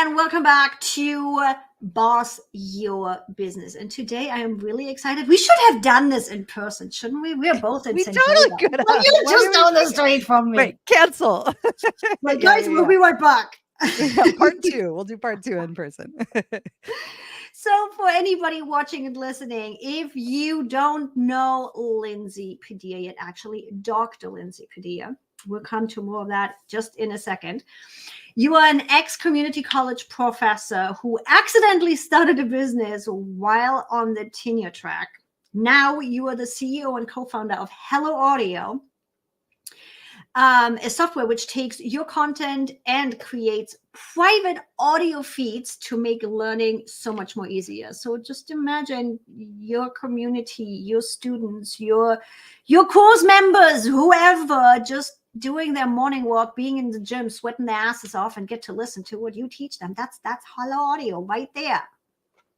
and welcome back to Boss Your Business. And today I am really excited. We should have done this in person, shouldn't we? We're both in San Diego. Could have. Well, you're just down the street from me. Wait, cancel. Guys, we'll be right back. Part 2. We'll do part 2 in person. So for anybody watching and listening, if you don't know Lindsay Padilla yet, actually Dr. Lindsay Padilla, we'll come to more of that just in a second. You are an ex-community college professor who accidentally started a business while on the tenure track. Now you are the CEO and co-founder of Hello Audio, a software which takes your content and creates private audio feeds to make learning so much more easier. So just imagine your community, your students, your course members, whoever, just doing their morning walk, being in the gym, sweating their asses off, and get to listen to what you teach them. That's Hello Audio right there.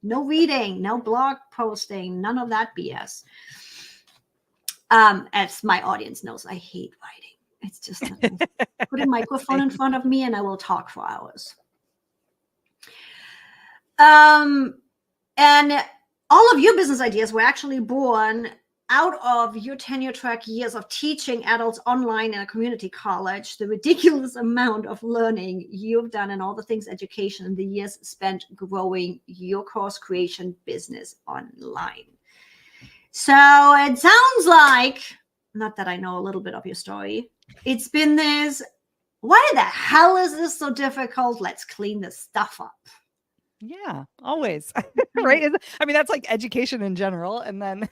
No reading, no blog posting, none of that BS. As my audience knows, I hate writing. It's just put a microphone in front of me and I will talk for hours. And all of your business ideas were actually born out of your tenure track years of teaching adults online in a community college, the ridiculous amount of learning you've done and all the things education and the years spent growing your course creation business online. So it sounds like, not that I know a little bit of your story, it's been this, why the hell is this so difficult? Let's clean this stuff up. Yeah, always. Right? I mean, that's like education in general, and then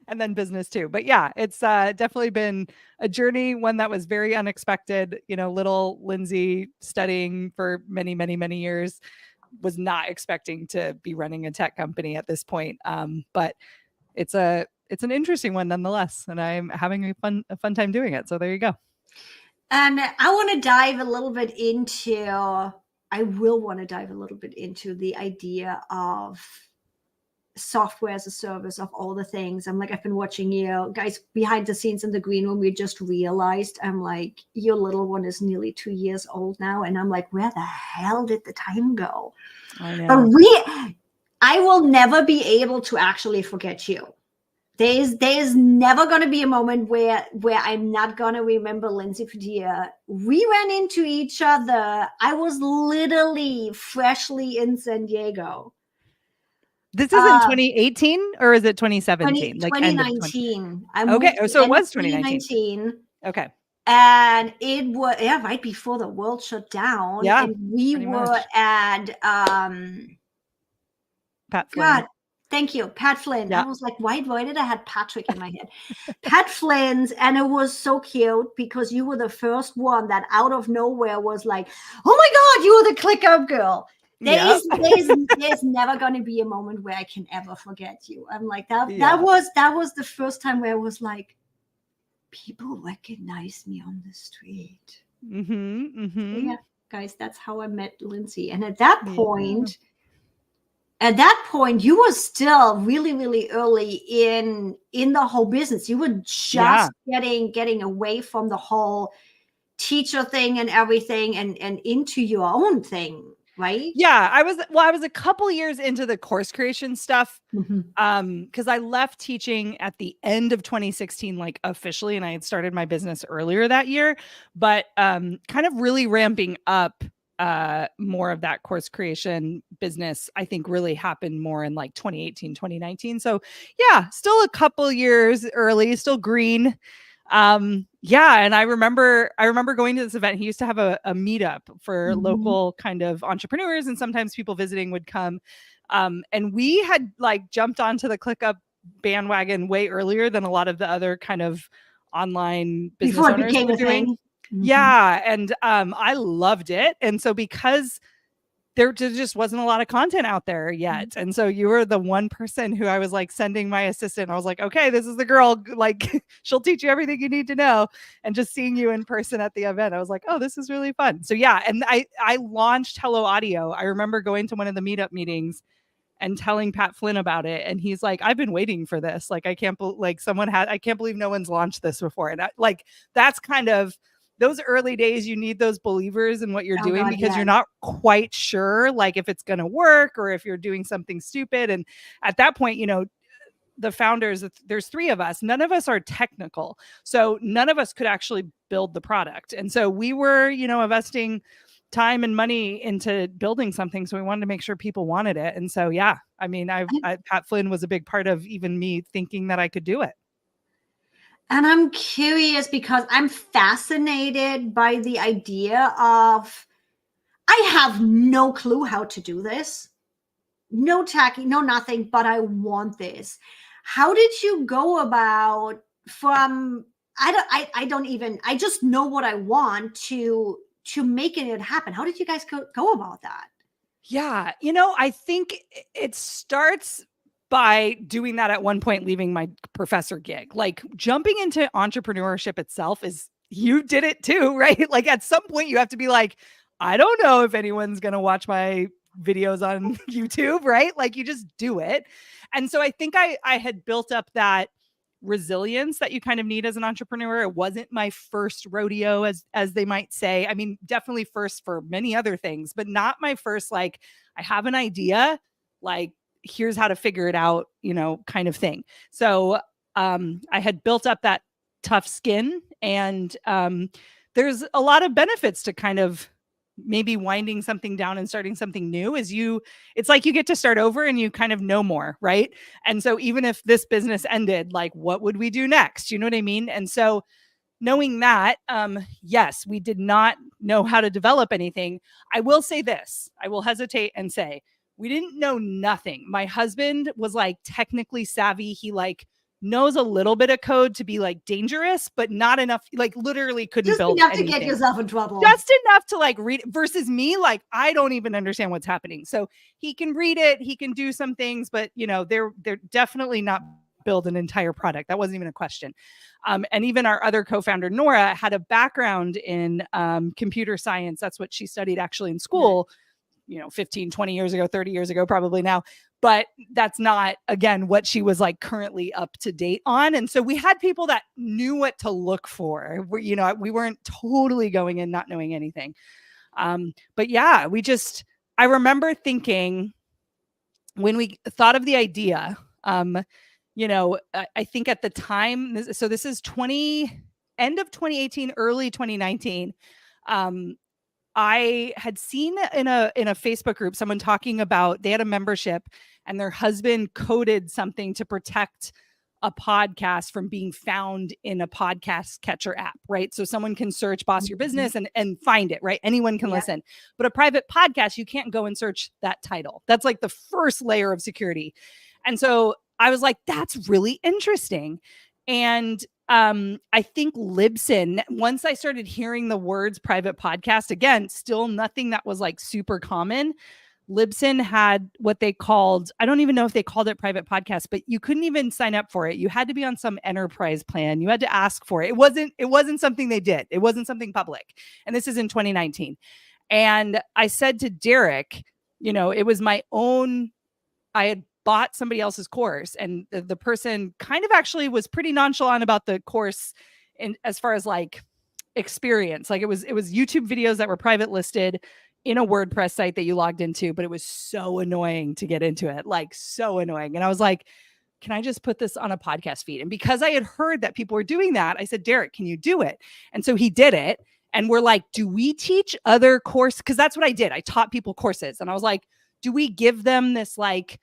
and then business too. But yeah, it's definitely been a journey, one that was very unexpected. You know, little Lindsay studying for many, many, many years was not expecting to be running a tech company at this point. But it's an interesting one nonetheless, and I'm having a fun time doing it. So there you go. And I want to dive a little bit into, I will want to dive a little bit into the idea of software as a service, of all the things. I'm like, I've been watching you guys behind the scenes in the green room. We just realized, I'm like, your little one is nearly 2 years old now. And I'm like, where the hell did the time go? I know. But I will never be able to actually forget you. There's never going to be a moment where I'm not going to remember Lindsay Padilla. We ran into each other. I was literally freshly in San Diego. This is in 2018 or is it 2017? 2019. Okay, so it was 2019. Okay. And it was right before the world shut down. Yeah. And we were at Pat Flynn. God, thank you, Pat Flynn. Yeah. I was like, why did I have Patrick in my head? Pat Flynn's, and it was so cute because you were the first one that out of nowhere was like, oh my God, you were the ClickUp girl. There's never going to be a moment where I can ever forget you. I'm like, that was the first time where I was like, people recognize me on the street. Mm-hmm, mm-hmm. So yeah, guys, that's how I met Lindsay. And at that point, you were still really, really early in the whole business. You were just getting away from the whole teacher thing and everything and into your own thing. Right? Yeah, I was a couple years into the course creation stuff because I left teaching at the end of 2016, like officially, and I had started my business earlier that year, but kind of really ramping up more of that course creation business, I think really happened more in like 2018, 2019. So yeah, still a couple years early, still green. And I remember going to this event. He used to have a meetup for local kind of entrepreneurs, and sometimes people visiting would come. And we had like jumped onto the ClickUp bandwagon way earlier than a lot of the other kind of online business owners were doing. Yeah. And I loved it. And so because there just wasn't a lot of content out there yet. And so you were the one person who I was like sending my assistant. I was like, okay, this is the girl, like she'll teach you everything you need to know. And just seeing you in person at the event, I was like, oh, this is really fun. So yeah. And I launched Hello Audio. I remember going to one of the meetup meetings and telling Pat Flynn about it. And he's like, I've been waiting for this. Like, I can't believe no one's launched this before. And that's kind of those early days, you need those believers in what you're doing, because you're yes. not quite sure like if it's going to work or if you're doing something stupid. And at that point, you know, the founders, there's 3 of us, none of us are technical. So none of us could actually build the product. And so we were, you know, investing time and money into building something. So we wanted to make sure people wanted it. And so, yeah, I mean, Pat Flynn was a big part of even me thinking that I could do it. And I'm curious because I'm fascinated by the idea of, I have no clue how to do this. No tacky, no nothing, but I want this. How did you go about from, I just know what I want to making it happen? How did you guys go about that? Yeah. You know, I think it starts by doing that at one point, leaving my professor gig. Like jumping into entrepreneurship itself is, you did it too, right? Like at some point you have to be like, I don't know if anyone's going to watch my videos on YouTube, right? Like you just do it. And so I think I had built up that resilience that you kind of need as an entrepreneur. It wasn't my first rodeo, as they might say. I mean, definitely first for many other things, but not my first, like, I have an idea, like, here's how to figure it out, you know, kind of thing. So I had built up that tough skin, and there's a lot of benefits to kind of maybe winding something down and starting something new. It's like you get to start over and you kind of know more, right? And so even if this business ended, like, what would we do next? You know what I mean? And so knowing that, yes, we did not know how to develop anything. I will say this, I will hesitate and say, we didn't know nothing. My husband was like technically savvy. He like knows a little bit of code to be like dangerous, but not enough, like literally couldn't just build enough anything. To get yourself in trouble. Just enough to like read, versus me, like I don't even understand what's happening. So he can read it, he can do some things, but you know, they're definitely not build an entire product. That wasn't even a question. And even our other co-founder, Nora, had a background in computer science. That's what she studied actually in school. Yeah. You know, 15, 20 years ago, 30 years ago, probably now. But that's not, again, what she was like currently up to date on. And so we had people that knew what to look for. You know, we weren't totally going in not knowing anything. But yeah, I remember thinking when we thought of the idea, you know, I think at the time, so this is end of 2018, early 2019. I had seen in a Facebook group someone talking about, they had a membership and their husband coded something to protect a podcast from being found in a podcast catcher app, right? So someone can search Boss Your Business and find it, right? Anyone can listen. But a private podcast, you can't go and search that title. That's like the first layer of security. And so I was like, that's really interesting. And I think Libsyn, once I started hearing the words private podcast, again, still nothing that was like super common. Libsyn had what they called, I don't even know if they called it private podcast, but you couldn't even sign up for it. You had to be on some enterprise plan. You had to ask for it. It wasn't something they did. It wasn't something public. And this is in 2019. And I said to Derek, you know, it was my own, I had bought somebody else's course, and the person kind of actually was pretty nonchalant about the course in as far as like experience. Like it was YouTube videos that were private listed in a WordPress site that you logged into, but it was so annoying to get into it, like so annoying. And I was like, can I just put this on a podcast feed? And because I had heard that people were doing that, I said, Derek, can you do it? And so he did it. And we're like, do we teach other courses? Because that's what I did. I taught people courses. And I was like, do we give them this like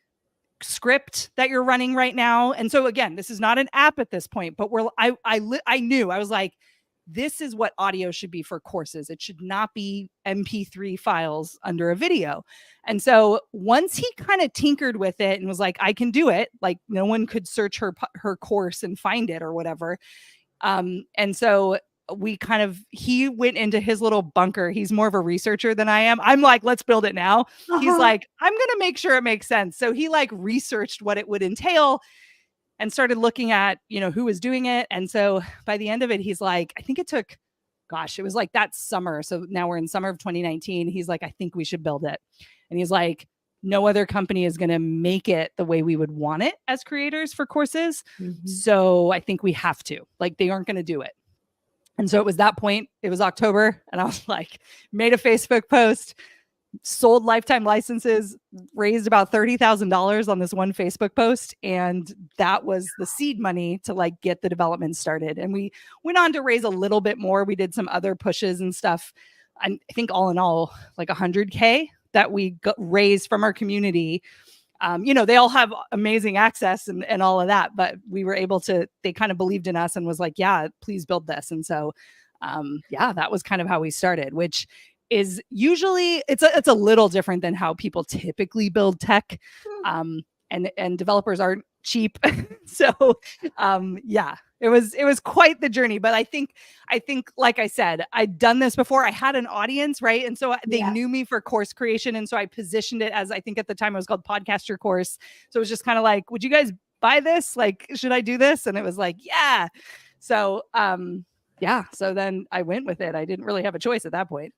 script that you're running right now? And so again, this is not an app at this point, but I knew, I was like, this is what audio should be for courses. It should not be MP3 files under a video. And so once he kind of tinkered with it and was like, I can do it, like no one could search her course and find it or whatever. And so he went into his little bunker. He's more of a researcher than I am. I'm like, let's build it now. He's like, I'm going to make sure it makes sense. So he like researched what it would entail and started looking at, you know, who was doing it. And so by the end of it, he's like, I think it took, it was like that summer. So now we're in summer of 2019. He's like, I think we should build it. And he's like, no other company is going to make it the way we would want it as creators for courses. Mm-hmm. So I think we have to, like, they aren't going to do it. And so it was that point, it was October, and I was like, made a Facebook post, sold lifetime licenses, raised about $30,000 on this one Facebook post. And that was the seed money to like get the development started. And we went on to raise a little bit more. We did some other pushes and stuff. And I think all in all, like 100K that we raised from our community. They all have amazing access and all of that, but we were able to, they kind of believed in us and was like, yeah, please build this. And so, that was kind of how we started, which is usually it's a little different than how people typically build tech. And developers aren't cheap. So, it was quite the journey, but I think, like I said, I'd done this before. I had an audience, right? And so they knew me for course creation. And so I positioned it as, I think at the time it was called Podcaster Course. So it was just kind of like, would you guys buy this? Like, should I do this? And it was like, yeah. So, so then I went with it. I didn't really have a choice at that point.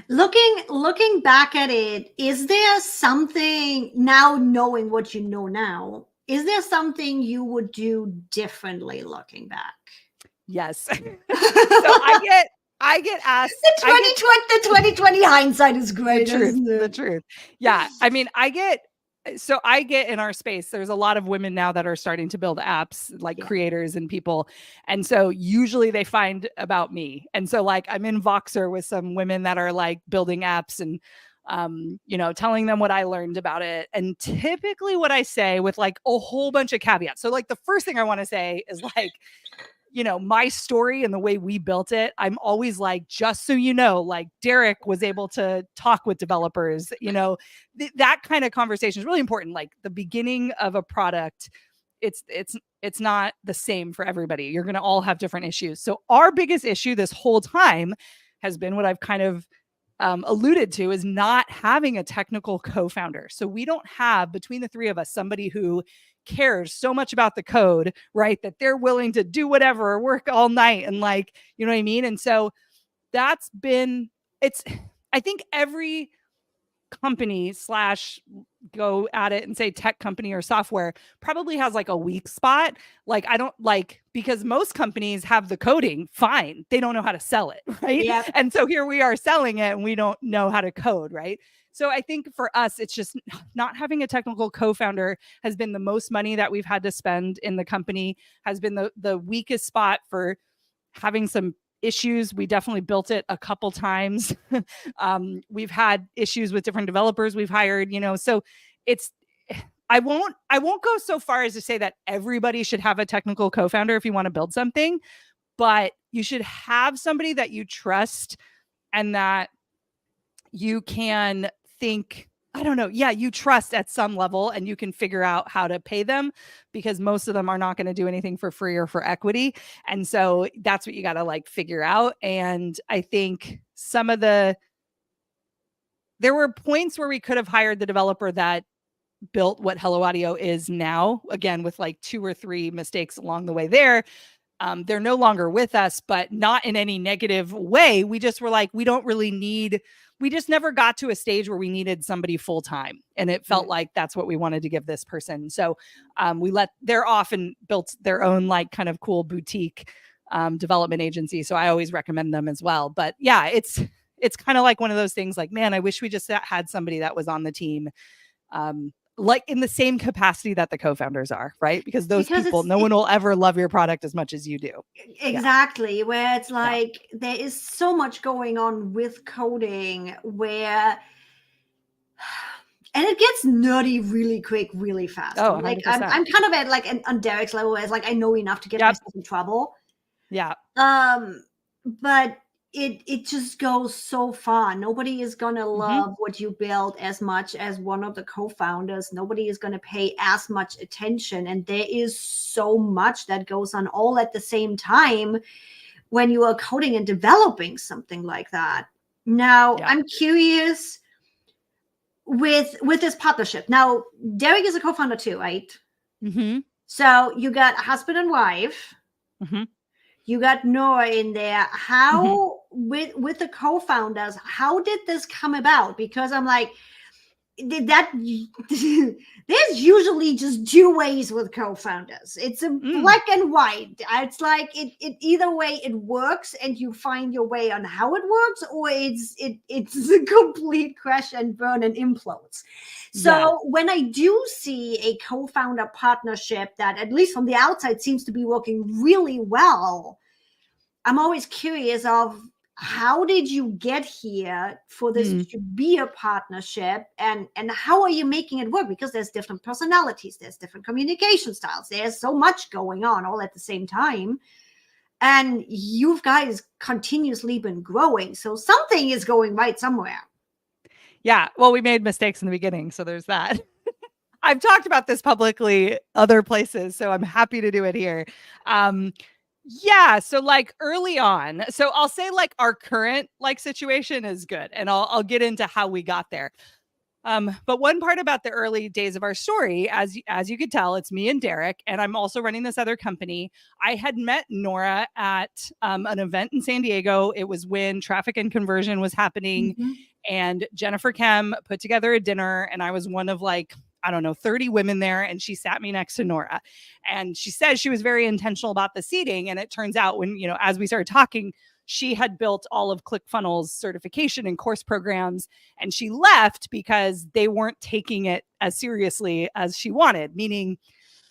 Looking back at it, is there something now, knowing what you know now, is there something you would do differently looking back? Yes. So I get asked. The 2020 hindsight is great. The truth. Yeah. I mean, I get in our space, there's a lot of women now that are starting to build apps, like creators and people. And so usually they find about me. And so like I'm in Voxer with some women that are like building apps and, telling them what I learned about it. And typically what I say with like a whole bunch of caveats. So like the first thing I want to say is like, my story and the way we built it, I'm always like, just so you know, like Derek was able to talk with developers, that kind of conversation is really important. Like the beginning of a product, it's not the same for everybody. You're going to all have different issues. So our biggest issue this whole time has been what I've kind of alluded to, is not having a technical co-founder. So we don't have, between the three of us, somebody who cares so much about the code, right, that they're willing to do whatever or work all night and like, you know what I mean? And so that's been, I think every company / go at it and say tech company or software probably has like a weak spot. Like I don't like, because most companies have the coding fine, they don't know how to sell it, right? Yep. And so here we are selling it and we don't know how to code, right? So I think for us, it's just not having a technical co-founder has been the most money that we've had to spend in the company, has been the weakest spot for having some issues. We definitely built it a couple times. We've had issues with different developers we've hired, so I won't go so far as to say that everybody should have a technical co-founder if you want to build something, but you should have somebody that you trust and that you can think, I don't know. Yeah, you trust at some level and you can figure out how to pay them, because most of them are not going to do anything for free or for equity. And so that's what you got to like figure out. And I think there were points where we could have hired the developer that built what Hello Audio is now, again, with like 2 or 3 mistakes along the way there. They're no longer with us, but not in any negative way. We just were like, we just never got to a stage where we needed somebody full time. And it felt like that's what we wanted to give this person. So they're often built their own like kind of cool boutique development agency. So I always recommend them as well. But yeah, it's kind of like one of those things like, man, I wish we just had somebody that was on the team like in the same capacity that the co-founders are, right? Because people, no one will ever love your product as much as you do. Exactly. Where it's like, there is so much going on with coding and it gets nerdy really quick, really fast. Oh, like I'm kind of at like on Derek's level where it's like, I know enough to get myself in trouble. Yeah. But it just goes so far. Nobody is going to love what you build as much as one of the co-founders. Nobody is going to pay as much attention. And there is so much that goes on all at the same time when you are coding and developing something like that. Now, I'm curious with this partnership. Now, Derek is a co-founder too, right? Mm-hmm. So you got a husband and wife. Mm-hmm. You got Nora in there. How with the co-founders, how did this come about? Because I'm like, that there's usually just two ways with co-founders. It's a black and white. It's like it either way it works and you find your way on how it works, or it's a complete crash and burn and implodes. So when I do see a co-founder partnership that, at least from the outside, seems to be working really well, I'm always curious of, how did you get here for this to be a partnership, and how are you making it work? Because there's different personalities, there's different communication styles, there's so much going on all at the same time, and you guys continuously been growing, so something is going right somewhere. Yeah, well, we made mistakes in the beginning, so there's that. I've talked about this publicly other places, so I'm happy to do it here. Yeah. So like early on, so I'll say like our current like situation is good, and I'll get into how we got there. But one part about the early days of our story, as you could tell, it's me and Derek, and I'm also running this other company. I had met Nora at an event in San Diego. It was when Traffic and Conversion was happening, and Jennifer Kem put together a dinner, and I was one of like, I don't know, 30 women there. And she sat me next to Nora, and she said she was very intentional about the seating. And it turns out when, as we started talking, she had built all of ClickFunnels certification and course programs, and she left because they weren't taking it as seriously as she wanted, meaning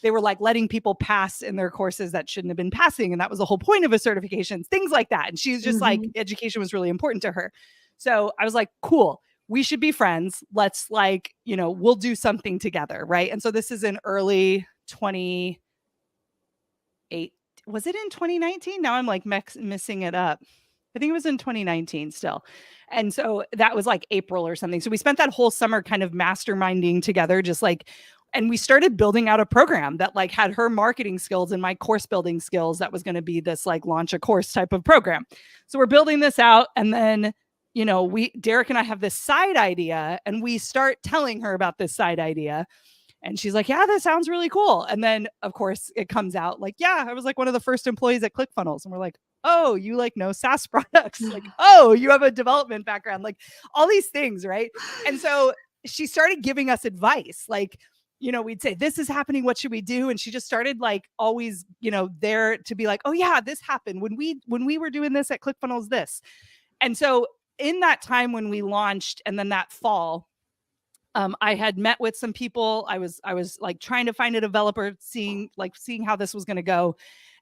they were like letting people pass in their courses that shouldn't have been passing. And that was the whole point of a certification, things like that. And she's just like, education was really important to her. So I was like, cool, we should be friends. Let's we'll do something together. Right. And so this is in early 28. Was it in 2019? Now I'm like missing it up. I think it was in 2019 still. And so that was like April or something. So we spent that whole summer kind of masterminding together, and we started building out a program that like had her marketing skills and my course building skills. That was going to be this like launch a course type of program. So we're building this out, and then Derek and I have this side idea, and we start telling her about this side idea, and she's like, yeah, that sounds really cool. And then of course it comes out like, yeah, I was like one of the first employees at ClickFunnels. And we're like, oh, you like know SaaS products, like, oh, you have a development background, like all these things. Right. And so she started giving us advice. Like, we'd say, this is happening, what should we do? And she just started like always, there to be like, oh yeah, this happened when we were doing this at ClickFunnels, this. And so in that time when we launched, and then that fall, I had met with some people. I was like trying to find a developer, seeing how this was going to go.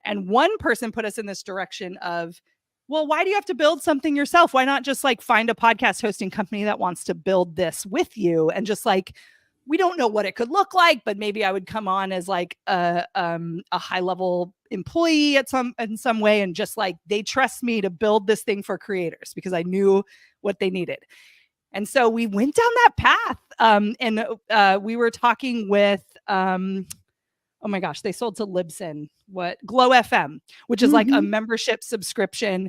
And one person put us in this direction of, well, why do you have to build something yourself? Why not just like find a podcast hosting company that wants to build this with you? And just like, we don't know what it could look like, but maybe I would come on as like a high level employee in some way. And just like, they trust me to build this thing for creators because I knew what they needed. And so we went down that path. And we were talking with, oh my gosh, they sold to Libsyn, Glow FM, which is like a membership subscription.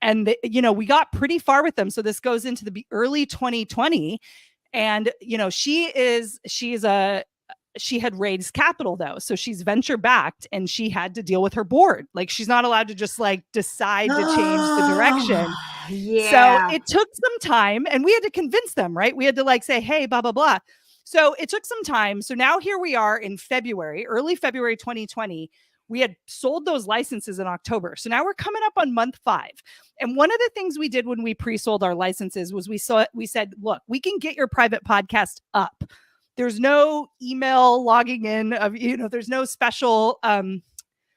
And, we got pretty far with them. So this goes into the early 2020. And, she had raised capital though. So she's venture backed, and she had to deal with her board. Like, she's not allowed to just like decide to change the direction. Yeah. So it took some time, and we had to convince them, right? We had to like say, hey, blah, blah, blah. So it took some time. So now here we are in early February 2020. We had sold those licenses in October. So now we're coming up on month 5. And one of the things we did when we pre-sold our licenses was we said, look, we can get your private podcast up. There's no email logging in of, there's no special,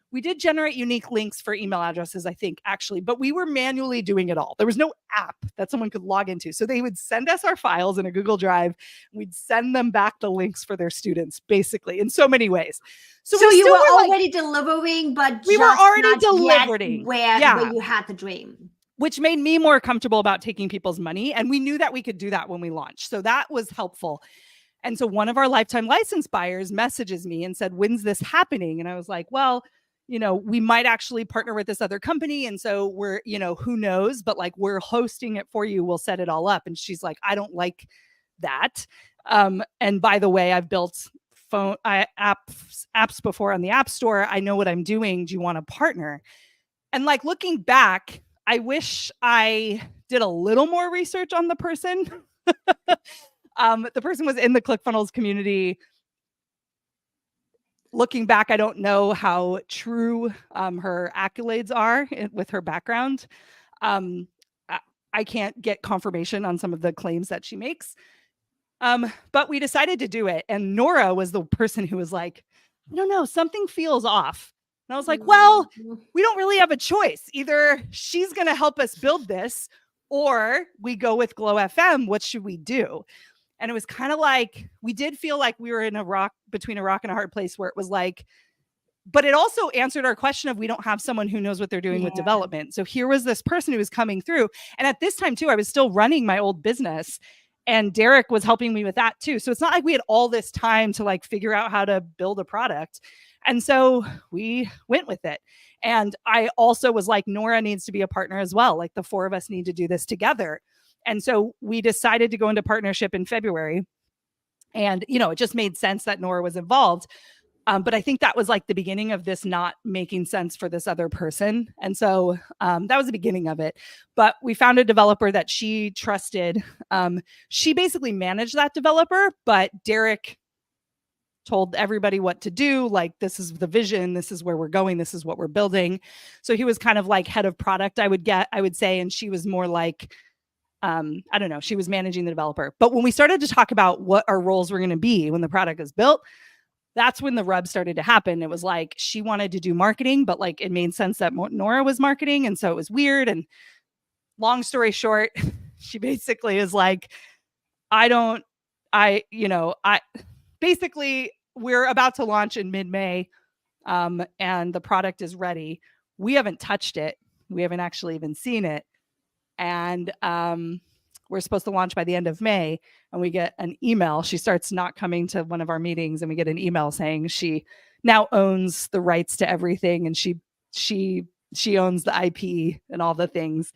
we did generate unique links for email addresses, I think, actually, but we were manually doing it all. There was no app that someone could log into. So they would send us our files in a Google Drive. We'd send them back the links for their students, basically, in so many ways. So you were already delivering, but we were already delivering where you had the dream. Which made me more comfortable about taking people's money. And we knew that we could do that when we launched. So that was helpful. And so one of our lifetime license buyers messages me and said, when's this happening? And I was like, well, we might actually partner with this other company. And so we're, who knows, but like, we're hosting it for you. We'll set it all up. And she's like, I don't like that. And by the way, I've built apps before on the App Store. I know what I'm doing. Do you want to partner? And like, looking back, I wish I did a little more research on the person. The person was in the ClickFunnels community. Looking back, I don't know how true her accolades are with her background. I can't get confirmation on some of the claims that she makes. But we decided to do it. And Nora was the person who was like, I don't know, something feels off. And I was like, well, we don't really have a choice. Either she's going to help us build this, or we go with Glow FM. What should we do? And it was kind of like, we did feel like we were in between a rock and a hard place, where it was like, but it also answered our question of, we don't have someone who knows what they're doing with development. So here was this person who was coming through. And at this time too, I was still running my old business, and Derek was helping me with that too. So it's not like we had all this time to like figure out how to build a product. And so we went with it. And I also was like, Nora needs to be a partner as well. Like the four of us need to do this together. And so we decided to go into partnership in February. And, you know, it just made sense that Nora was involved. But I think that was like the beginning of this not making sense for this other person. And so that was the beginning of it. But we found a developer that she trusted. She basically managed that developer, but Derek told everybody what to do. Like, this is the vision. This is where we're going. This is what we're building. So he was kind of like head of product, I would say. And she was more like, I don't know, she was managing the developer. But when we started to talk about what our roles were going to be when the product is built, that's when the rub started to happen. It was like, she wanted to do marketing, but like it made sense that Nora was marketing. And so it was weird. And long story short, she basically is like, basically we're about to launch in mid-May, and the product is ready. We haven't touched it. We haven't actually even seen it. And we're supposed to launch by the end of May, and we get an email. She starts not coming to one of our meetings, and we get an email saying she now owns the rights to everything, and she owns the IP and all the things.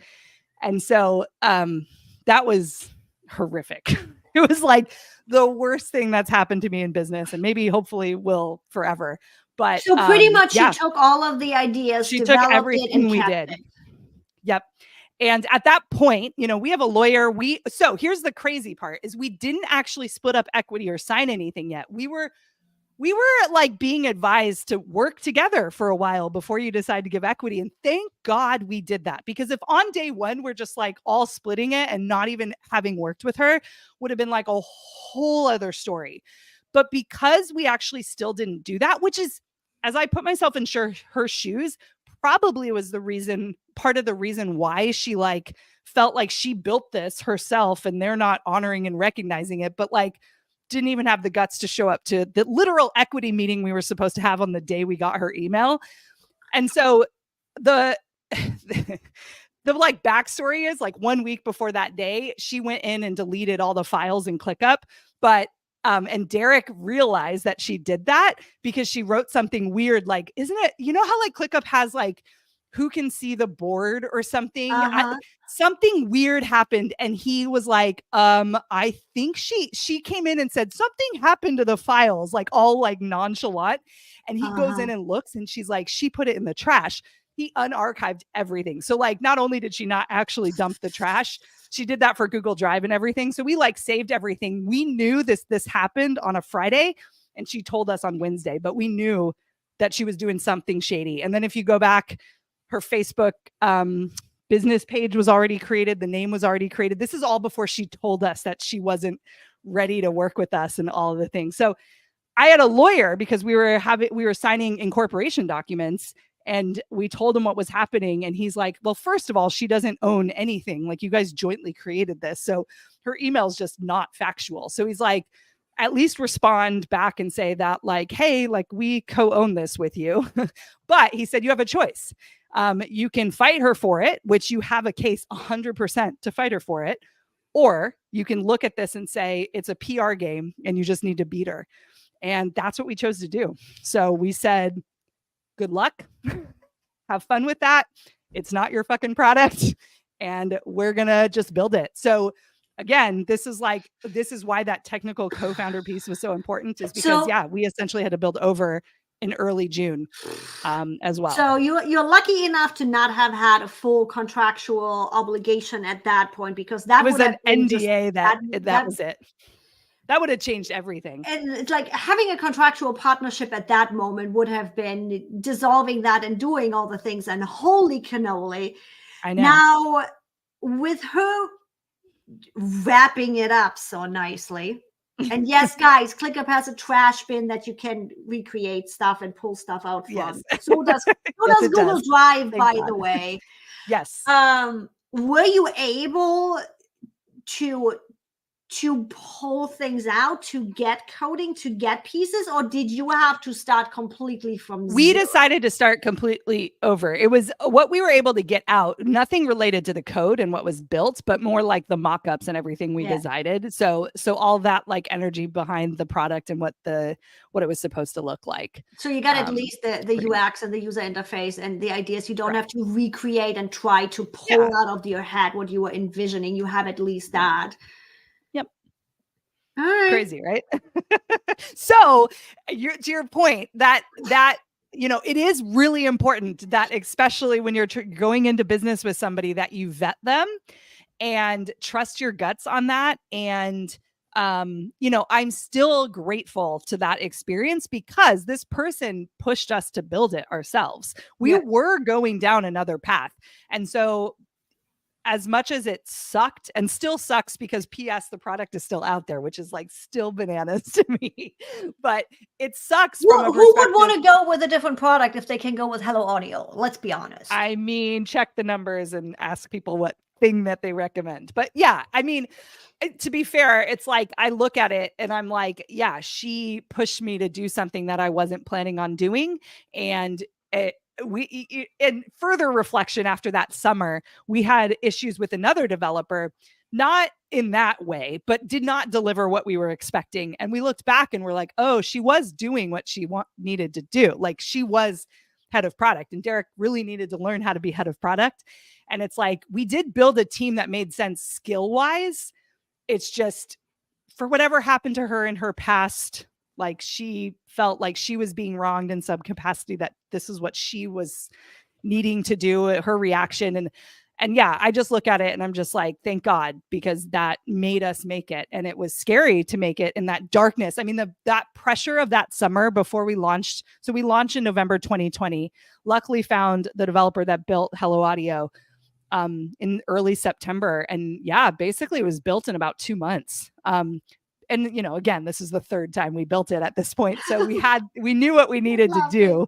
And so that was horrific. It was like the worst thing that's happened to me in business, and maybe hopefully will forever. But so pretty much she took all of the ideas, she took everything we did. Yep. And at that point, you know, we have a lawyer. So here's the crazy part is we didn't actually split up equity or sign anything yet. We were like being advised to work together for a while before you decide to give equity. And thank God we did that, because if on day one, we're just like all splitting it and not even having worked with her, would have been like a whole other story. But because we actually still didn't do that, which is, as I put myself in her shoes, probably was part of the reason why she like felt like she built this herself and they're not honoring and recognizing it, but like didn't even have the guts to show up to the literal equity meeting we were supposed to have on the day we got her email. And so the like backstory is like 1 week before that day, she went in and deleted all the files in ClickUp, but and Derek realized that she did that because she wrote something weird. Like, isn't it, you know how like ClickUp has like, who can see the board or something? Something weird happened. And he was like, I think she came in and said something happened to the files, like all like nonchalant. And he goes in and looks, and she's like, she put it in the trash. He unarchived everything. So like, not only did she not actually dump the trash, she did that for Google Drive and everything. So we like saved everything. We knew this happened on a Friday, and she told us on Wednesday, but we knew that she was doing something shady. And then if you go back, her Facebook business page was already created. The name was already created. This is all before she told us that she wasn't ready to work with us and all of the things. So I had a lawyer because we were signing incorporation documents, and we told him what was happening. And he's like, well, first of all, she doesn't own anything. Like, you guys jointly created this. So her email is just not factual. So he's like, at least respond back and say that like, hey, like we co-own this with you. But he said, you have a choice. You can fight her for it, which you have a case 100% to fight her for it. Or you can look at this and say, it's a PR game and you just need to beat her. And that's what we chose to do. So we said, good luck. Have fun with that. It's not your fucking product. And we're going to just build it. So again, this is why that technical co-founder piece was so important, is because, we essentially had to build over in early June as well. So you're lucky enough to not have had a full contractual obligation at that point, because that was an NDA. That was it. That would have changed everything. And it's like having a contractual partnership at that moment would have been dissolving that and doing all the things. And holy cannoli. I know. Now, with her wrapping it up so nicely. And yes, guys, ClickUp has a trash bin that you can recreate stuff and pull stuff out from. Yes. So does Google Drive, Thank by God. the way. Yes. Were you able to pull things out, to get coding, to get pieces, or did you have to start completely from zero? We decided to start completely over. It was what we were able to get out, nothing related to the code and what was built, but more like the mock-ups and everything we decided. So all that like energy behind the product and what it was supposed to look like. So you got at least the UX and the user interface, and the idea is you don't have to recreate and try to pull out of your head what you were envisioning. You have at least that. Yep. All right. Crazy, right? So to your point, that it is really important that, especially when you're going into business with somebody, that you vet them and trust your guts on that. And I'm still grateful to that experience because this person pushed us to build it ourselves. We were going down another path, and so as much as it sucked and still sucks, because PS, the product is still out there, which is like still bananas to me, but it sucks. Who would want to go with a different product if they can go with Hello Audio? Let's be honest. I mean, check the numbers and ask people what thing that they recommend. But yeah, I mean, to be fair, it's like, I look at it and I'm like, yeah, she pushed me to do something that I wasn't planning on doing. And in further reflection after that summer, we had issues with another developer, not in that way, but did not deliver what we were expecting. And we looked back and we're like, oh, she was doing what she needed to do. Like, she was head of product, and Derek really needed to learn how to be head of product. And it's like, we did build a team that made sense skill wise. It's just, for whatever happened to her in her past, like, she felt like she was being wronged in some capacity, that this is what she was needing to do, her reaction. And yeah, I just look at it and I'm just like, thank God, because that made us make it. And it was scary to make it in that darkness. I mean, that pressure of that summer before we launched. So we launched in November 2020, luckily found the developer that built Hello Audio in early September. And yeah, basically it was built in about 2 months. And again, this is the third time we built it at this point. So we knew what we needed to do.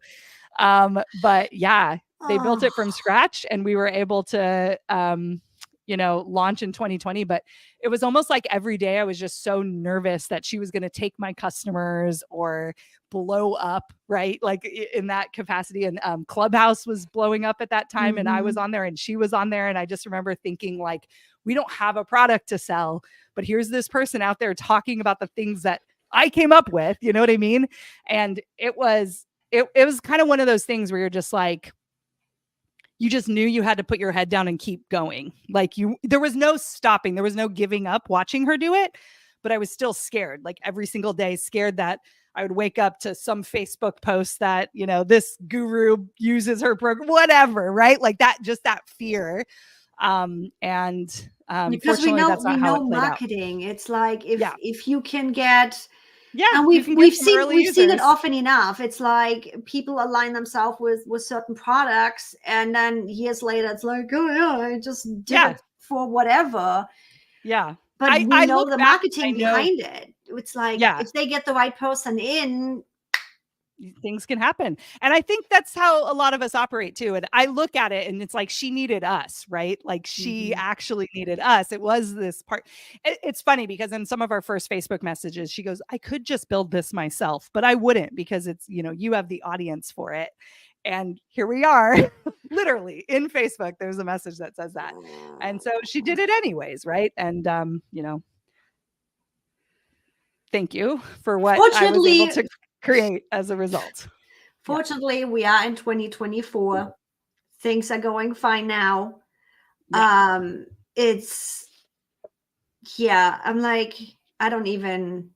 But yeah, they built it from scratch, and we were able to, launch in 2020. But it was almost like every day I was just so nervous that she was going to take my customers or blow up, right? Like, in that capacity. And Clubhouse was blowing up at that time, and I was on there and she was on there. And I just remember thinking, like, we don't have a product to sell, but here's this person out there talking about the things that I came up with, you know what I mean? And it was kind of one of those things where you're just like, you just knew you had to put your head down and keep going. Like, there was no stopping. There was no giving up watching her do it, but I was still scared, like every single day, scared that I would wake up to some Facebook post that, this guru uses her program, whatever, right? Like that, just that fear. Because we know marketing. It's like, if you can get, and we've seen it often enough. It's like people align themselves with certain products, and then years later it's like, oh yeah, I just did it for whatever. Yeah. But we know the marketing behind it. It's like, if they get the right person in, things can happen. And I think that's how a lot of us operate too. And I look at it and it's like, she needed us, right? Like, she actually needed us. It was this part. It's funny because in some of our first Facebook messages, she goes, I could just build this myself, but I wouldn't, because it's, you have the audience for it. And here we are, literally in Facebook, there's a message that says that. And so she did it anyways. Right. And, thank you for what I was able to create as a result. Fortunately, we are in 2024. Things are going fine now. I'm like, I don't even.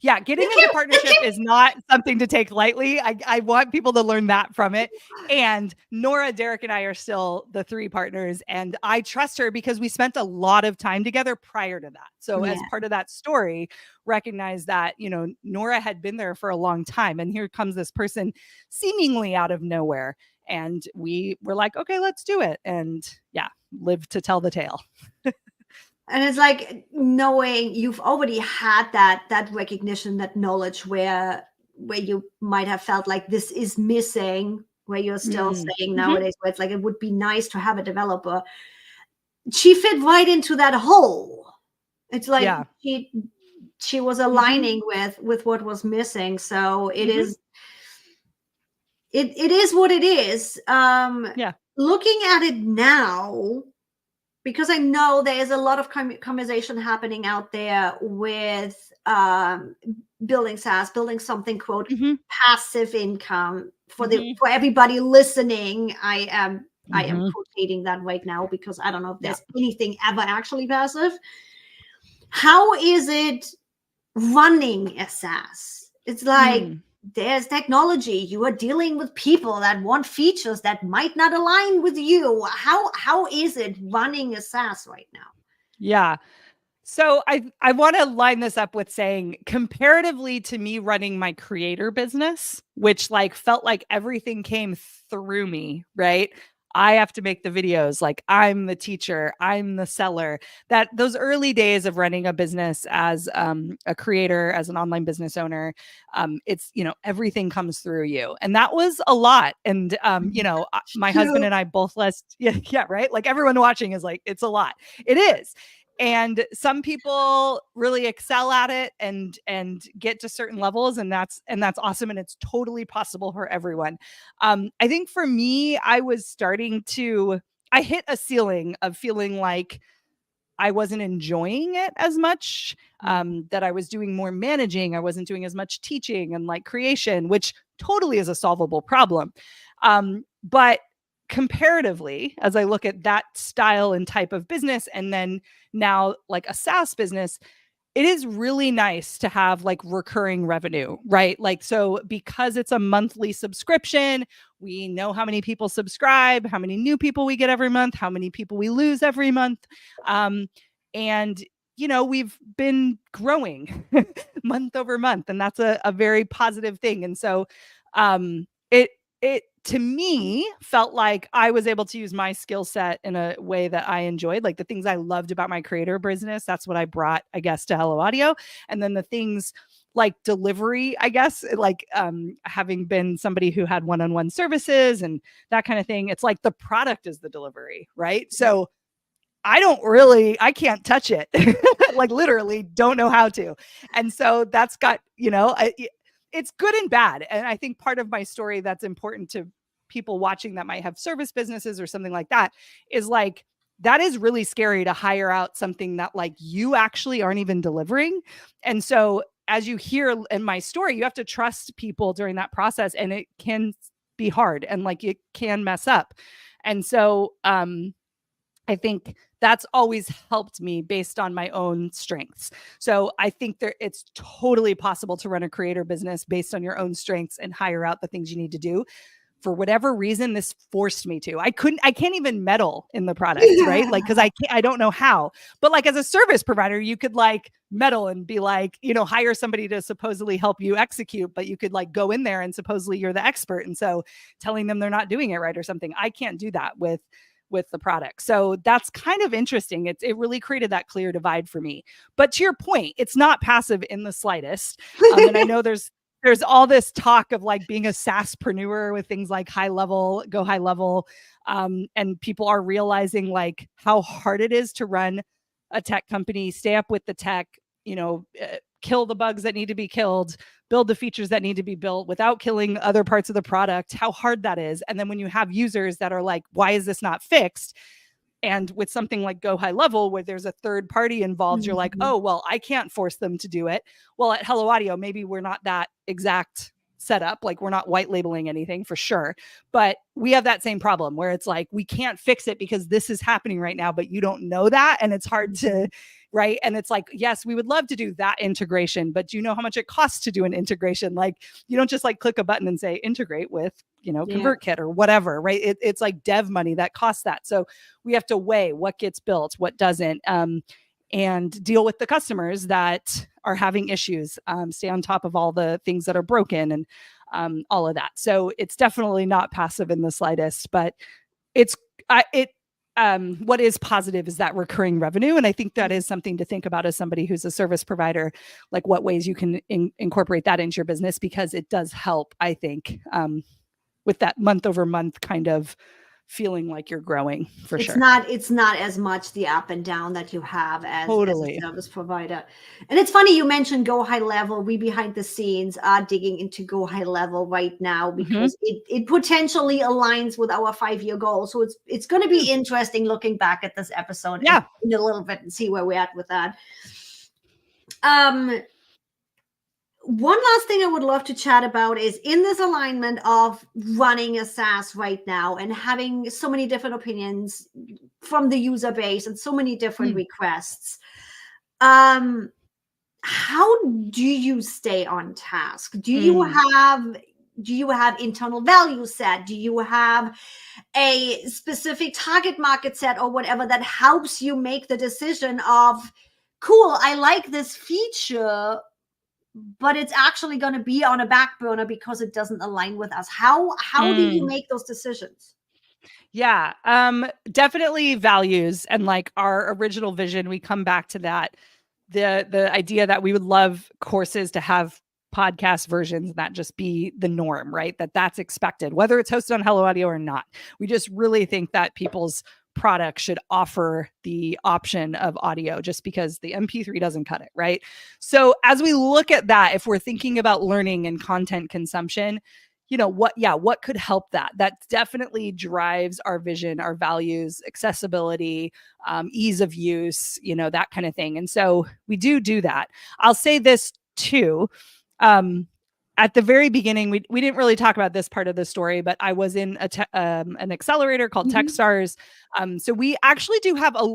Yeah, getting into partnership is not something to take lightly. I want people to learn that from it. And Nora, Derek, and I are still the 3 partners. And I trust her because we spent a lot of time together prior to that. So as part of that story, recognize that, Nora had been there for a long time. And here comes this person seemingly out of nowhere. And we were like, okay, let's do it. And live to tell the tale. And it's like knowing you've already had that recognition, that knowledge where you might have felt like this is missing, where you're still saying nowadays, where it's like, it would be nice to have a developer. She fit right into that hole. It's like she was aligning with what was missing. So it is, it is what it is. Looking at it now, because I know there is a lot of conversation happening out there with building Saas, building something, quote, passive income for for everybody listening. I am quotating that right now because I don't know if there's anything ever actually passive. How is it running a Saas? It's like, there's technology. You are dealing with people that want features that might not align with you. How is it running a Saas right now? Yeah. So I want to line this up with saying, comparatively to me running my creator business, which felt like everything came through me, right? I have to make the videos. Like, I'm the teacher, I'm the seller. That those early days of running a business as a creator, as an online business owner, it's, everything comes through you. And that was a lot. And, my husband and I both right? Like, everyone watching is like, it's a lot. It is. And some people really excel at it and get to certain levels, and that's awesome, and it's totally possible for everyone. I think for me, I hit a ceiling of feeling like I wasn't enjoying it as much, that I was doing more managing. I wasn't doing as much teaching and creation, which totally is a solvable problem. But comparatively, as I look at that style and type of business, and then now a SaaS business, it is really nice to have recurring revenue, right? So because it's a monthly subscription, we know how many people subscribe, how many new people we get every month, how many people we lose every month. And we've been growing month over month, and that's a very positive thing. And so it to me felt like I was able to use my skill set in a way that I enjoyed, the things I loved about my creator business. That's what I brought, I guess, to Hello Audio. And then the things like delivery, I guess, having been somebody who had one-on-one services and that kind of thing, it's like the product is the delivery, right? So I can't touch it. Literally don't know how to. And so that's got, it's good and bad. And I think part of my story that's important to people watching that might have service businesses or something like that is that is really scary to hire out something that you actually aren't even delivering. And so as you hear in my story, you have to trust people during that process, and it can be hard and it can mess up. And so, I think that's always helped me based on my own strengths. So I think it's totally possible to run a creator business based on your own strengths and hire out the things you need to do. For whatever reason, this forced me to. I can't even meddle in the product, right? Because I don't know how. But as a service provider, you could meddle and be hire somebody to supposedly help you execute, but you could go in there and supposedly you're the expert. And so telling them they're not doing it right or something. I can't do that with the product. So that's kind of interesting. It really created that clear divide for me. But to your point, it's not passive in the slightest. And I know there's all this talk of being a SaaSpreneur with things like go high level. And people are realizing how hard it is to run a tech company, stay up with the tech, kill the bugs that need to be killed, build the features that need to be built without killing other parts of the product, how hard that is. And then when you have users that are why is this not fixed? And with something like Go High Level, where there's a third party involved, you're oh, well, I can't force them to do it. Well, at Hello Audio, maybe we're not that exact setup. We're not white labeling anything for sure. But we have that same problem where it's we can't fix it because this is happening right now, but you don't know that. And it's hard to right? And it's like, yes, we would love to do that integration, but do you know how much it costs to do an integration? Like, you don't just like click a button and say integrate with, ConvertKit or whatever, right? It's like dev money that costs that. So we have to weigh what gets built, what doesn't, and deal with the customers that are having issues, stay on top of all the things that are broken and all of that. So it's definitely not passive in the slightest, but what is positive is that recurring revenue. And I think that is something to think about as somebody who's a service provider, like what ways you can incorporate that into your business, because it does help, I think, with that month over month kind of feeling like you're growing for sure. It's not as much the up and down that you have as Totally. a service provider. And it's funny you mentioned Go High Level. We behind the scenes are digging into Go High Level right now because it potentially aligns with our 5-year goal. So it's going to be interesting looking back at this episode in a little bit and see where we're at with that. One last thing I would love to chat about is in this alignment of running a SaaS right now and having so many different opinions from the user base and so many different requests. How do you stay on task? Do you have internal value set? Do you have a specific target market set or whatever that helps you make the decision of, cool, I like this feature, but it's actually going to be on a back burner because it doesn't align with us? How do you make those decisions? Yeah, definitely values and like our original vision. We come back to that, the idea that we would love courses to have podcast versions and that just be the norm, right? That's expected, whether it's hosted on Hello Audio or not. We just really think that people's product should offer the option of audio just because the MP3 doesn't cut it, right? So as we look at that, if we're thinking about learning and content consumption, what could help that? That definitely drives our vision, our values, accessibility, ease of use, that kind of thing. And so we do that. I'll say this too. At the very beginning, we didn't really talk about this part of the story, but I was in an accelerator called Techstars. So we actually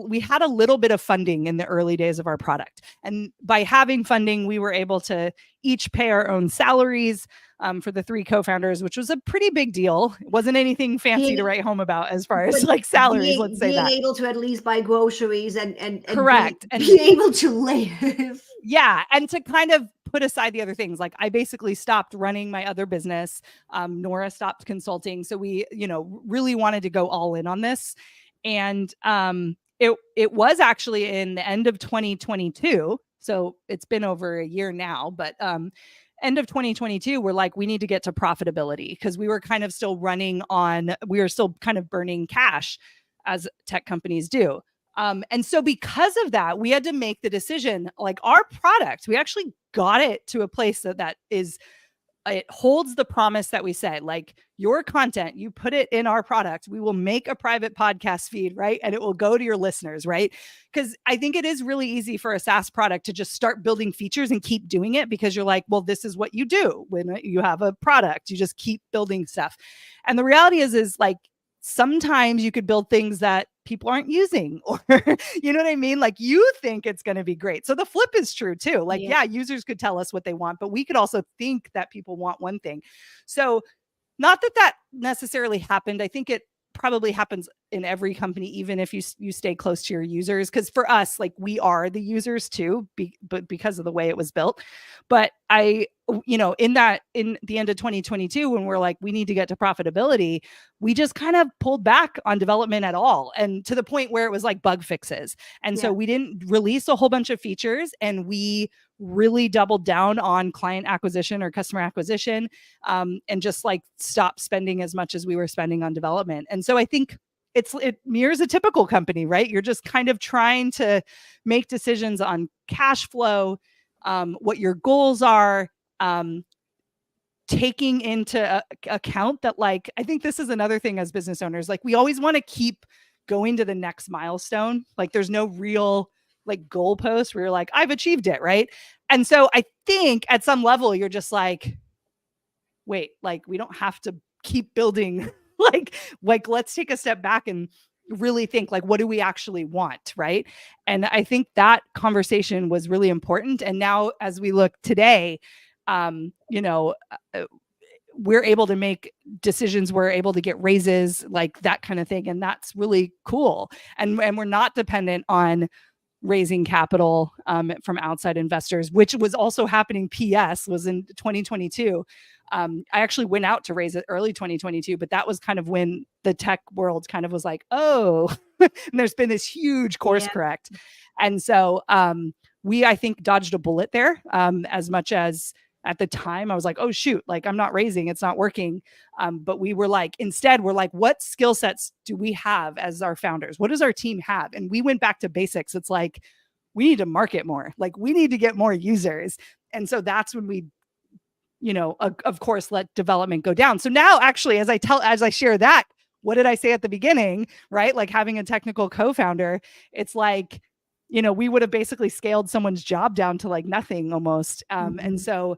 we had a little bit of funding in the early days of our product. And by having funding, we were able to each pay our own salaries for the 3 co-founders, which was a pretty big deal. It wasn't anything fancy to write home about as far as like salaries, let's say that. Being able to at least buy groceries and correct. And be able to live. Yeah. And to kind of put aside the other things, like I basically stopped running my other business. Nora stopped consulting. So we, really wanted to go all in on this. And it was actually in the end of 2022. So it's been over a year now, but end of 2022, we're like, we need to get to profitability because we were kind of still we were still kind of burning cash as tech companies do. And so because of that, we had to make the decision, like our product, we actually got it to a place that it holds the promise that we said, like your content, you put it in our product, we will make a private podcast feed, right? And it will go to your listeners, right? Because I think it is really easy for a SaaS product to just start building features and keep doing it because you're like, well, this is what you do when you have a product, you just keep building stuff. And the reality is like, sometimes you could build things that people aren't using, or you know what I mean? Like you think it's going to be great. So the flip is true too. Like, yeah, users could tell us what they want, but we could also think that people want one thing. So not that necessarily happened. I think it probably happens in every company, even if you stay close to your users. Because for us, like we are the users too, but because of the way it was built. But in the end of 2022, when we're like, we need to get to profitability, we just kind of pulled back on development at all. And to the point where it was like bug fixes. And so we didn't release a whole bunch of features, and we really doubled down on client acquisition or customer acquisition, and just like stopped spending as much as we were spending on development. And so I think it mirrors a typical company, right? You're just kind of trying to make decisions on cash flow, what your goals are, taking into account that, like, I think this is another thing as business owners, like we always want to keep going to the next milestone. Like there's no real like goalpost where you're like, I've achieved it, right? And so I think at some level you're just like, wait, like we don't have to keep building like let's take a step back and really think like, what do we actually want? Right. And I think that conversation was really important. And now as we look today, you know, we're able to make decisions. We're able to get raises, like that kind of thing. And that's really cool. And we're not dependent on raising capital from outside investors, which was also happening. PS was in 2022. I actually went out to raise it early 2022, but that was kind of when the tech world kind of was like, oh, and there's been this huge course correct. And so we, I think, dodged a bullet there, as much as at the time I was like, oh, shoot, like I'm not raising, it's not working. But we were like, instead, we're like, what skill sets do we have as our founders? What does our team have? And we went back to basics. It's like, we need to market more, like we need to get more users. And so that's when we, you know, of course, let development go down. So now actually, as I share that, what did I say at the beginning, right? Like having a technical co-founder, it's like, you know, we would have basically scaled someone's job down to like nothing almost. And so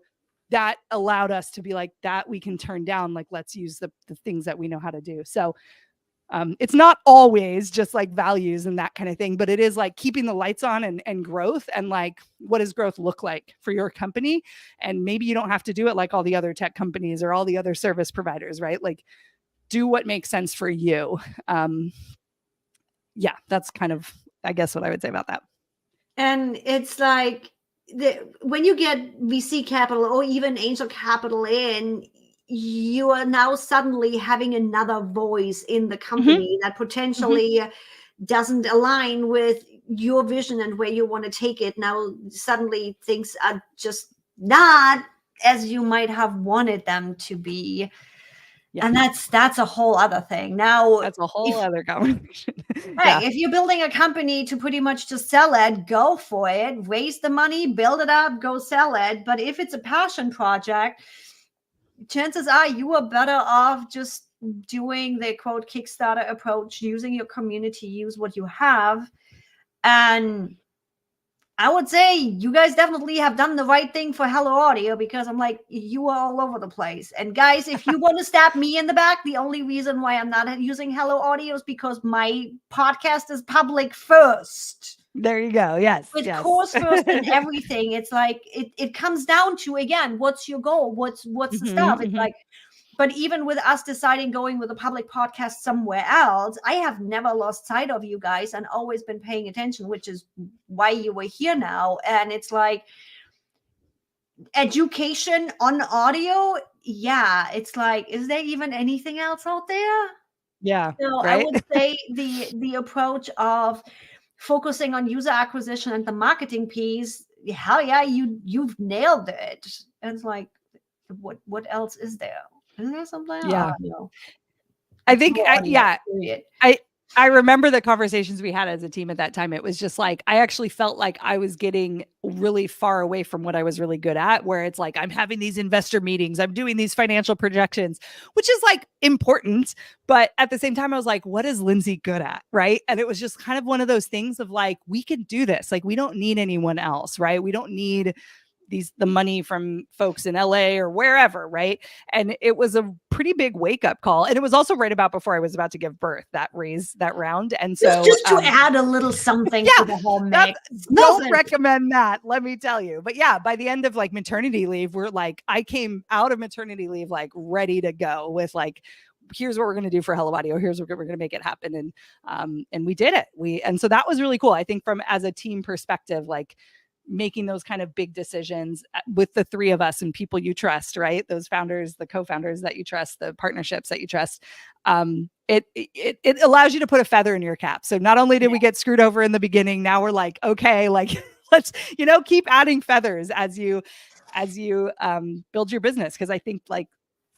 that allowed us to be like, that we can turn down, like, let's use the things that we know how to do. So it's not always just like values and that kind of thing, but it is like keeping the lights on and growth, and like, what does growth look like for your company? And maybe you don't have to do it like all the other tech companies or all the other service providers, right? Like, do what makes sense for you. Yeah, that's kind of, I guess, what I would say about that. And it's like, when you get VC capital or even angel capital in, you are now suddenly having another voice in the company that potentially doesn't align with your vision and where you want to take it. Now, suddenly things are just not as you might have wanted them to be. Yeah. And that's a whole other thing. Now, that's a whole other conversation. Right. If you're building a company to pretty much just sell it, go for it, raise the money, build it up, go sell it. But if it's a passion project, chances are you are better off just doing the quote Kickstarter approach, using your community, use what you have. And I would say you guys definitely have done the right thing for Hello Audio, because I'm like, you are all over the place. And guys, if you want to stab me in the back, the only reason why I'm not using Hello Audio is because my podcast is public first. There you go. Yes. With course first and everything. It's like, it comes down to, again, what's your goal? What's the stuff? It's like, but even with us deciding going with a public podcast somewhere else, I have never lost sight of you guys and always been paying attention, which is why you were here now. And it's like, education on audio. Yeah. It's like, is there even anything else out there? Yeah. So right? I would say the approach of focusing on user acquisition and the marketing piece, hell yeah, you've nailed it. And it's like, what else is there? Isn't there something? Yeah. I think, I remember the conversations we had as a team at that time. It was just like, I actually felt like I was getting really far away from what I was really good at, where it's like, I'm having these investor meetings, I'm doing these financial projections, which is like important. But at the same time, I was like, what is Lindsay good at? Right. And it was just kind of one of those things of like, we can do this. Like, we don't need anyone else. Right. We don't need the money from folks in LA or wherever, right? And it was a pretty big wake up call. And it was also right about before I was about to give birth, that round. And so just to add a little something to the whole mix. Don't recommend that, let me tell you. But yeah, by the end of like maternity leave, we're like, I came out of maternity leave like ready to go with like, here's what we're going to do for Hello Audio. Here's what we're going to make it happen. And we did it. And so that was really cool. I think from as a team perspective, like making those kind of big decisions with the three of us and people you trust, right? Those founders, the co-founders that you trust, the partnerships that you trust. It allows you to put a feather in your cap. So not only did we get screwed over in the beginning, now we're like, okay, like let's, keep adding feathers as you build your business. Cause I think like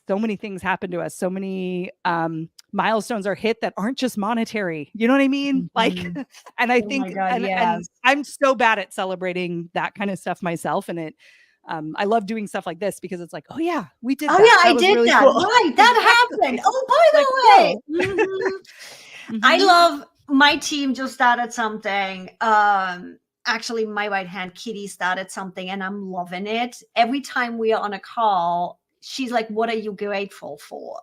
so many things happen to us. So many milestones are hit that aren't just monetary. You know what I mean? Like, and I think, and I'm so bad at celebrating that kind of stuff myself. And it, I love doing stuff like this because it's like, oh yeah, we did. Oh that. Yeah, I did really that. Cool. Right. That happened. Oh, by the way, I love my team just started something. Actually, my right hand Kitty started something and I'm loving it. Every time we are on a call, she's like, what are you grateful for?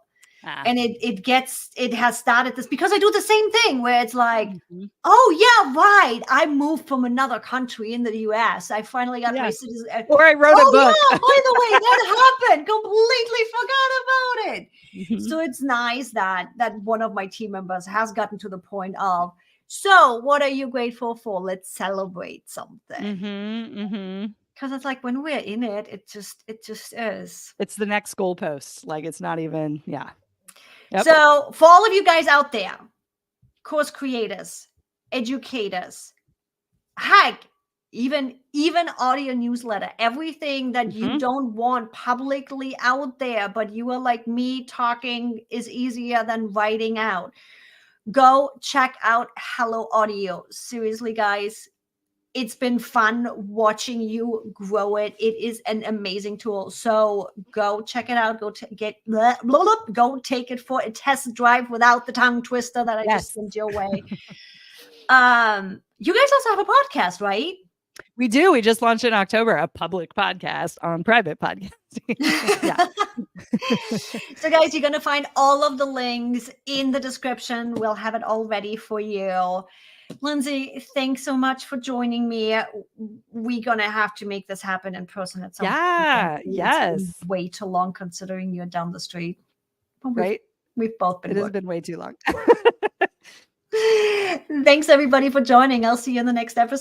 And it has started this, because I do the same thing where it's like, Mm-hmm. oh yeah, right, I moved from another country in the US. I finally got my citizen. Or I wrote a book. Yeah, by the way, that happened. Completely forgot about it. Mm-hmm. So it's nice that one of my team members has gotten to the point of, so what are you grateful for? Let's celebrate something. Mm-hmm. Mm-hmm. Because it's like, when we're in it, it just is. It's the next goalpost. Like, it's not even, yeah. Yep. So for all of you guys out there, course creators, educators, heck, even audio newsletter, everything that you don't want publicly out there, but you are like me, talking is easier than writing out. Go check out Hello Audio. Seriously, guys, it's been fun watching you grow it. It is an amazing tool. So go check it out. Go go take it for a test drive without the tongue twister that I just sent your way. You guys also have a podcast, right? We do. We just launched in October a public podcast on private podcasting. Yeah. So guys, you're going to find all of the links in the description. We'll have it all ready for you. Lindsay, thanks so much for joining me. We're going to have to make this happen in person at some point. Yeah. Yes. It's been way too long considering you're down the street. Right. We've both been. It has been way too long. Thanks everybody for joining. I'll see you in the next episode.